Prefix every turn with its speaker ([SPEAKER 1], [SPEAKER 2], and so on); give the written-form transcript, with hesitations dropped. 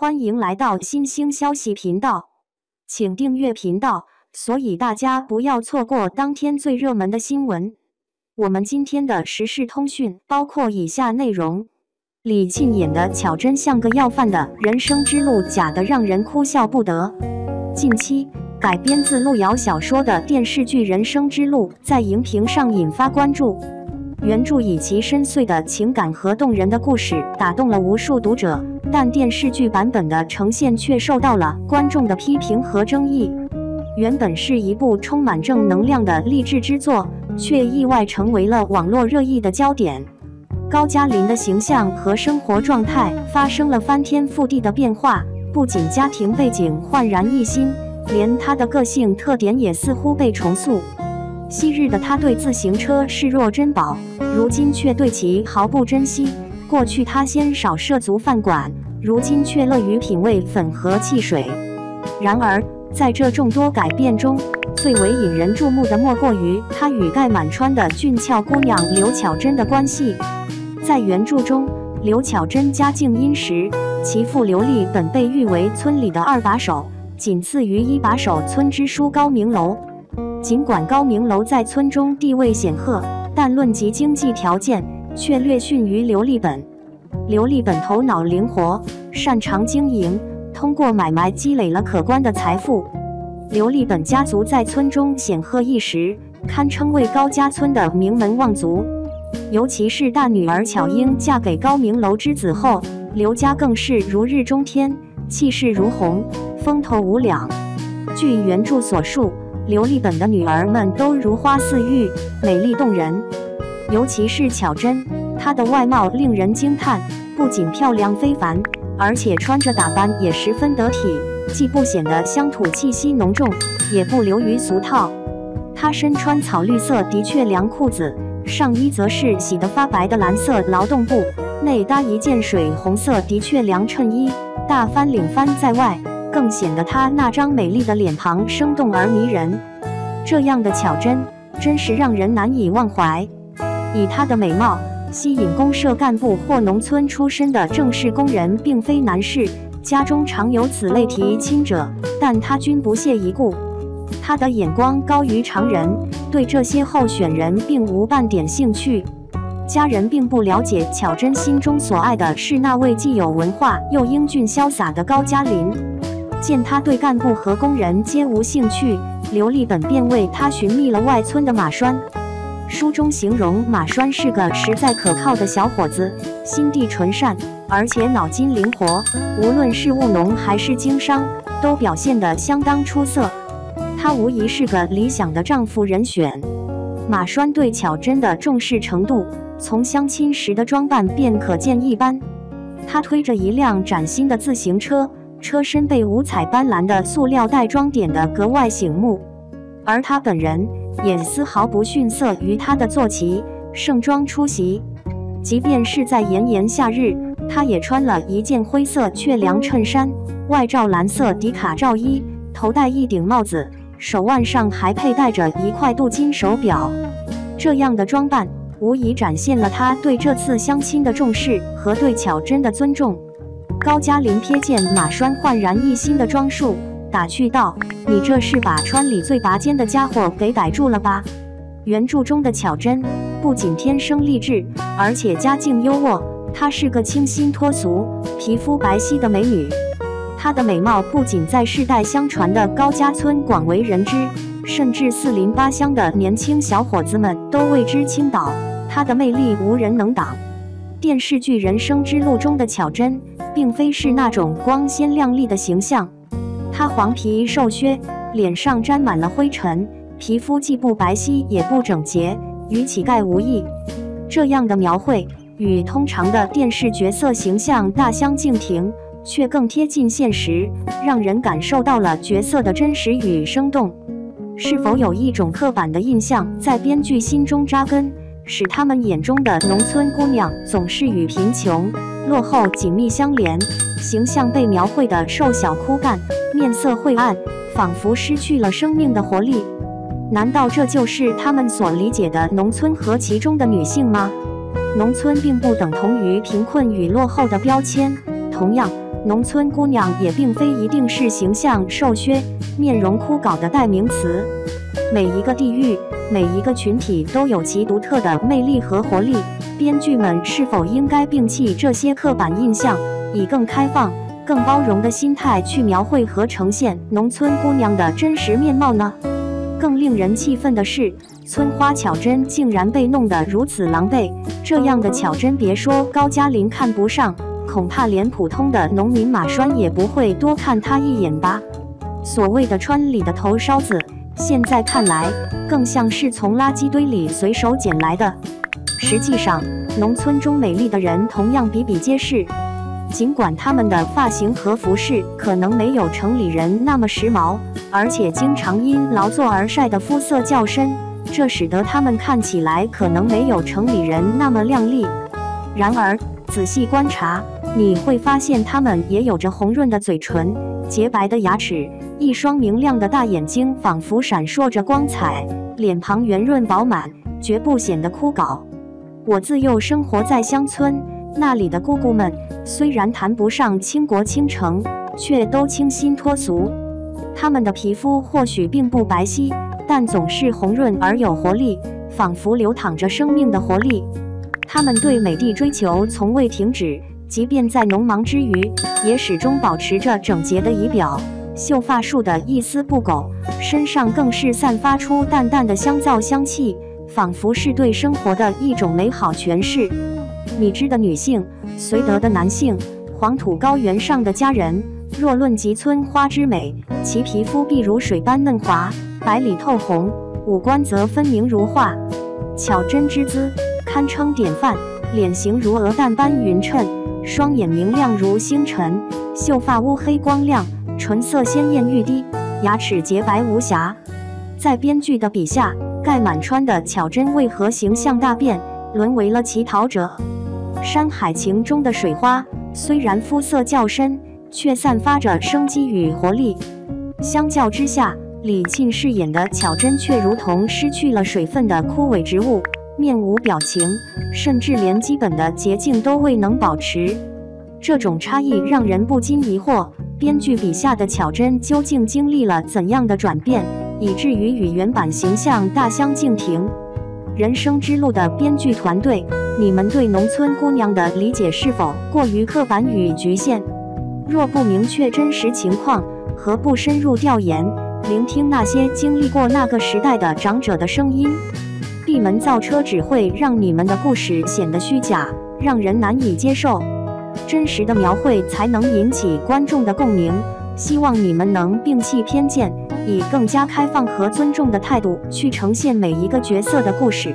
[SPEAKER 1] 欢迎来到新兴消息频道，请订阅频道，所以大家不要错过当天最热门的新闻。我们今天的时事通讯包括以下内容：李沁演的巧珍像个要饭的人生之路假得让人哭笑不得。近期改编自路遥小说的电视剧《人生之路》在荧屏上引发关注。原著以其深邃的情感和动人的故事打动了无数读者，但电视剧版本的呈现却受到了观众的批评和争议。原本是一部充满正能量的励志之作，却意外成为了网络热议的焦点。高加林的形象和生活状态发生了翻天覆地的变化，不仅家庭背景焕然一新，连他的个性特点也似乎被重塑。昔日的他对自行车视若珍宝，如今却对其毫不珍惜。过去他鲜少涉足饭馆，如今却乐于品味粉和汽水。然而，在这众多改变中，最为引人注目的莫过于他与盖满川的俊俏姑娘刘巧珍的关系。在原著中，刘巧珍家境殷实，其父刘立本被誉为村里的二把手，仅次于一把手村支书高明楼。尽管高明楼在村中地位显赫，但论及经济条件，却略逊于刘立本。刘立本头脑灵活，擅长经营，通过买卖积累了可观的财富。刘立本家族在村中显赫一时，堪称为高家村的名门望族。尤其是大女儿巧英嫁给高明楼之子后，刘家更是如日中天，气势如虹，风头无两。据原著所述，刘立本的女儿们都如花似玉，美丽动人。尤其是巧珍，她的外貌令人惊叹，不仅漂亮非凡，而且穿着打扮也十分得体，既不显得乡土气息浓重，也不流于俗套。她身穿草绿色的确良裤子，上衣则是洗得发白的蓝色劳动布，内搭一件水红色的确良衬衣，大翻领翻在外，更显得她那张美丽的脸庞生动而迷人。这样的巧珍真是让人难以忘怀。以她的美貌吸引公社干部或农村出身的正式工人并非难事，家中常有此类提亲者，但她均不屑一顾。她的眼光高于常人，对这些候选人并无半点兴趣。家人并不了解巧珍心中所爱的是那位既有文化又英俊潇洒的高加林。见他对干部和工人皆无兴趣，刘立本便为他寻觅了外村的马栓。书中形容马栓是个实在可靠的小伙子，心地纯善，而且脑筋灵活，无论是务农还是经商，都表现得相当出色。他无疑是个理想的丈夫人选。马栓对巧珍的重视程度，从相亲时的装扮便可见一斑。他推着一辆崭新的自行车，车身被五彩斑斓的塑料袋装点得格外醒目，而他本人也丝毫不逊色于他的坐骑，盛装出席。即便是在炎炎夏日，他也穿了一件灰色雀凉衬衫，外罩蓝色迪卡罩衣，头戴一顶帽子，手腕上还佩戴着一块镀金手表。这样的装扮无疑展现了他对这次相亲的重视和对巧珍的尊重。高加林瞥见马栓焕然一新的装束，打趣道：“你这是把村里最拔尖的家伙给逮住了吧？”原著中的巧珍不仅天生丽质，而且家境优渥，她是个清新脱俗、皮肤白皙的美女。她的美貌不仅在世代相传的高家村广为人知，甚至四邻八乡的年轻小伙子们都为之倾倒。她的魅力无人能挡。电视剧《人生之路》中的巧珍并非是那种光鲜亮丽的形象，她黄皮瘦削，脸上沾满了灰尘，皮肤既不白皙也不整洁，与乞丐无异。这样的描绘与通常的电视角色形象大相径庭，却更贴近现实，让人感受到了角色的真实与生动。是否有一种刻板的印象在编剧心中扎根，使他们眼中的农村姑娘总是与贫穷、落后紧密相连，形象被描绘得瘦小枯干，面色晦暗，仿佛失去了生命的活力？难道这就是他们所理解的农村和其中的女性吗？农村并不等同于贫困与落后的标签，同样，农村姑娘也并非一定是形象瘦削、面容枯槁的代名词。每一个地域、每一个群体都有其独特的魅力和活力。编剧们是否应该摒弃这些刻板印象，以更开放、更包容的心态去描绘和呈现农村姑娘的真实面貌呢？更令人气愤的是，村花巧珍竟然被弄得如此狼狈。这样的巧珍，别说高加林看不上，恐怕连普通的农民马栓也不会多看她一眼吧。所谓的川里的头烧子，现在看来更像是从垃圾堆里随手捡来的。实际上，农村中美丽的人同样比比皆是，尽管他们的发型和服饰可能没有城里人那么时髦，而且经常因劳作而晒的肤色较深，这使得他们看起来可能没有城里人那么靓丽。然而，仔细观察，你会发现他们也有着红润的嘴唇、洁白的牙齿，一双明亮的大眼睛仿佛闪烁着光彩，脸庞圆润饱满，绝不显得枯槁。我自幼生活在乡村，那里的姑姑们虽然谈不上倾国倾城，却都清新脱俗。她们的皮肤或许并不白皙，但总是红润而有活力，仿佛流淌着生命的活力。她们对美的追求从未停止，即便在农忙之余，也始终保持着整洁的仪表，秀发束的一丝不苟，身上更是散发出淡淡的香皂香气，仿佛是对生活的一种美好诠释。米脂的女性，绥德的男性，黄土高原上的佳人，若论及村花之美，其皮肤必如水般嫩滑，白里透红，五官则分明如画。巧珍之姿堪称典范，脸型如鹅蛋般匀称，双眼明亮如星辰，秀发乌黑光亮，唇色鲜艳欲滴，牙齿洁白无瑕。在编剧的笔下，盖满川的巧珍为何形象大变，沦为了乞讨者？《山海情》中的水花虽然肤色较深，却散发着生机与活力。相较之下，李沁饰演的巧珍却如同失去了水分的枯萎植物，面无表情，甚至连基本的洁净都未能保持。这种差异让人不禁疑惑，编剧笔下的巧珍究竟经历了怎样的转变，以至于与原版形象大相径庭？人生之路的编剧团队，你们对农村姑娘的理解是否过于刻板与局限？若不明确真实情况，何不深入调研，聆听那些经历过那个时代的长者的声音？闭门造车只会让你们的故事显得虚假，让人难以接受。真实的描绘才能引起观众的共鸣。希望你们能摒弃偏见，以更加开放和尊重的态度去呈现每一个角色的故事。